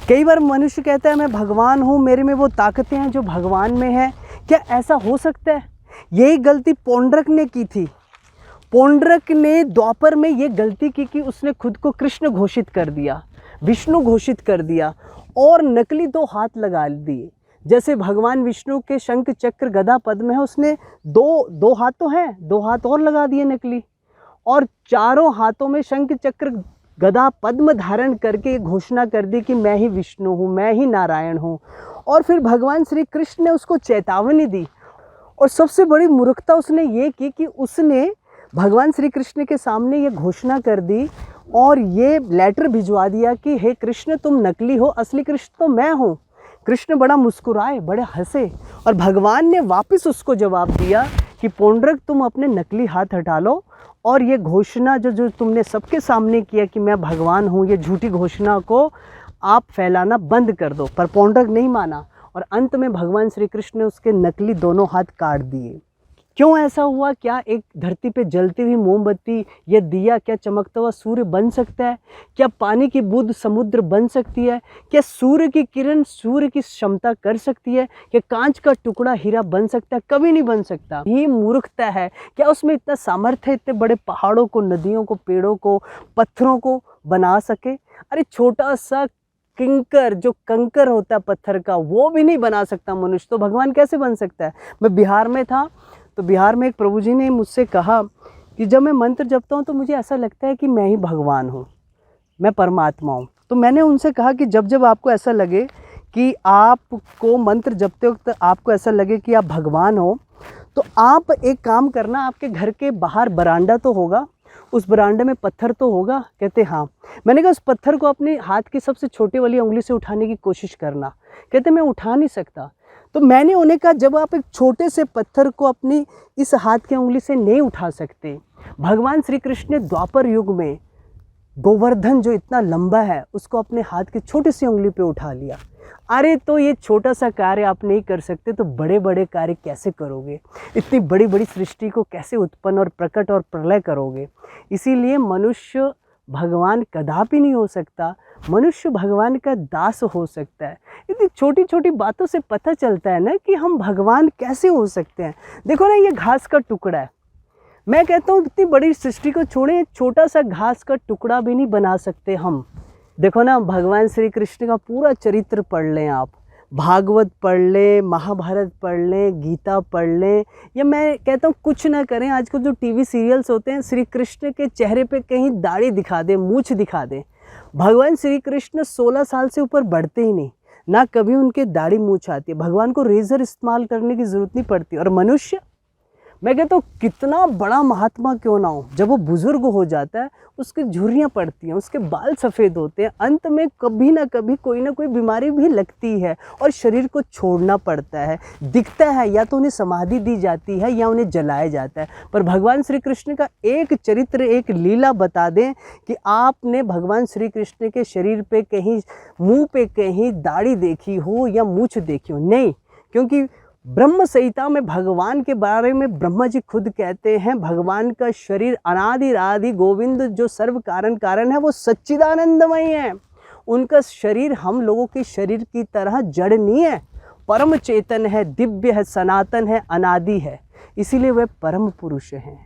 कई बार मनुष्य कहता है मैं भगवान हूँ, मेरे में वो ताकतें हैं जो भगवान में है। क्या ऐसा हो सकता है? यही गलती पौंड्रक ने की थी। पौंड्रक ने द्वापर में ये गलती की कि उसने खुद को कृष्ण घोषित कर दिया, विष्णु घोषित कर दिया और नकली 2 हाथ लगा दिए। जैसे भगवान विष्णु के शंख चक्र गदा पद्म है, उसने दो हाथ तो हैं, 2 हाथ और लगा दिए नकली, और चारों हाथों में शंख चक्र गदा पद्म धारण करके घोषणा कर दी कि मैं ही विष्णु हूँ, मैं ही नारायण हूँ। और फिर भगवान श्री कृष्ण ने उसको चेतावनी दी। और सबसे बड़ी मूर्खता उसने ये की कि उसने भगवान श्री कृष्ण के सामने ये घोषणा कर दी और ये लेटर भिजवा दिया कि हे कृष्ण तुम नकली हो, असली कृष्ण तो मैं हूँ। कृष्ण बड़ा मुस्कुराए, बड़े हंसे, और भगवान ने वापस उसको जवाब दिया कि पौंड्रक तुम अपने नकली हाथ हटा लो और ये घोषणा जो तुमने सबके सामने किया कि मैं भगवान हूँ, ये झूठी घोषणा को आप फैलाना बंद कर दो। पर पौंड्रक नहीं माना और अंत में भगवान श्री कृष्ण ने उसके नकली दोनों हाथ काट दिए। क्यों ऐसा हुआ? क्या एक धरती पे जलती हुई मोमबत्ती या दिया क्या चमकता हुआ सूर्य बन सकता है? क्या पानी की बूंद समुद्र बन सकती है? क्या सूर्य की किरण सूर्य की क्षमता कर सकती है? क्या कांच का टुकड़ा हीरा बन सकता है? कभी नहीं बन सकता। ये मूर्खता है। क्या उसमें इतना सामर्थ्य है इतने बड़े पहाड़ों को, नदियों को, पेड़ों को, पत्थरों को बना सके? अरे छोटा सा किंकर जो कंकर होता है पत्थर का, वो भी नहीं बना सकता मनुष्य, तो भगवान कैसे बन सकता है? मैं बिहार में था तो बिहार में एक प्रभु जी ने मुझसे कहा कि जब मैं मंत्र जपता हूँ तो मुझे ऐसा लगता है कि मैं ही भगवान हूँ, मैं परमात्मा हूँ। तो मैंने उनसे कहा कि जब जब आपको ऐसा लगे कि आपको मंत्र जपते वक्त आपको ऐसा लगे कि आप भगवान हो, तो आप एक काम करना, आपके घर के बाहर बरांडा तो होगा, उस बरांडे में पत्थर तो होगा? कहते हाँ। मैंने कहा उस पत्थर को अपने हाथ की सबसे छोटी वाली उंगली से उठाने की कोशिश करना। कहते मैं उठा नहीं सकता। तो मैंने उन्हें कहा जब आप एक छोटे से पत्थर को अपनी इस हाथ की उंगली से नहीं उठा सकते, भगवान श्री कृष्ण ने द्वापर युग में गोवर्धन जो इतना लंबा है उसको अपने हाथ की छोटी सी उंगली पे उठा लिया। अरे तो ये छोटा सा कार्य आप नहीं कर सकते तो बड़े बड़े कार्य कैसे करोगे? इतनी बड़ी बड़ी सृष्टि को कैसे उत्पन्न और प्रकट और प्रलय करोगे? इसीलिए मनुष्य भगवान कदापि नहीं हो सकता, मनुष्य भगवान का दास हो सकता है। इतनी छोटी छोटी बातों से पता चलता है ना कि हम भगवान कैसे हो सकते हैं। देखो ना, ये घास का टुकड़ा है। मैं कहता हूँ इतनी बड़ी सृष्टि को छोड़े, छोटा सा घास का टुकड़ा भी नहीं बना सकते हम। देखो ना, भगवान श्री कृष्ण का पूरा चरित्र पढ़ लें आप, भागवत पढ़ लें, महाभारत पढ़ लें, गीता पढ़ लें, या मैं कहता हूँ कुछ ना करें, आजकल जो टीवी सीरियल्स होते हैं श्री कृष्ण के चेहरे पे कहीं दाढ़ी दिखा दें, मूछ दिखा दें। भगवान श्री कृष्ण 16 साल से ऊपर बढ़ते ही नहीं, ना कभी उनके दाढ़ी मूछ आती है। भगवान को रेजर इस्तेमाल करने की ज़रूरत नहीं पड़ती। और मनुष्य, मैं कहता हूँ कितना बड़ा महात्मा क्यों ना हो, जब वो बुजुर्ग हो जाता है उसकी झुर्रियाँ पड़ती हैं, उसके बाल सफ़ेद होते हैं, अंत में कभी ना कभी कोई ना कोई बीमारी भी लगती है और शरीर को छोड़ना पड़ता है। दिखता है या तो उन्हें समाधि दी जाती है या उन्हें जलाया जाता है। पर भगवान श्री कृष्ण का एक चरित्र, एक लीला बता दें कि आपने भगवान श्री कृष्ण के शरीर पे कहीं, मुँह पे कहीं दाढ़ी देखी हो या मूछ देखी हो? नहीं, क्योंकि ब्रह्म संहिता में भगवान के बारे में ब्रह्मा जी खुद कहते हैं, भगवान का शरीर अनादि आदि गोविंद जो सर्व कारण कारण है वो सच्चिदानंदमय है। उनका शरीर हम लोगों के शरीर की तरह जड़ नहीं है, परम चेतन है, दिव्य है, सनातन है, अनादि है। इसीलिए वह परम पुरुष हैं।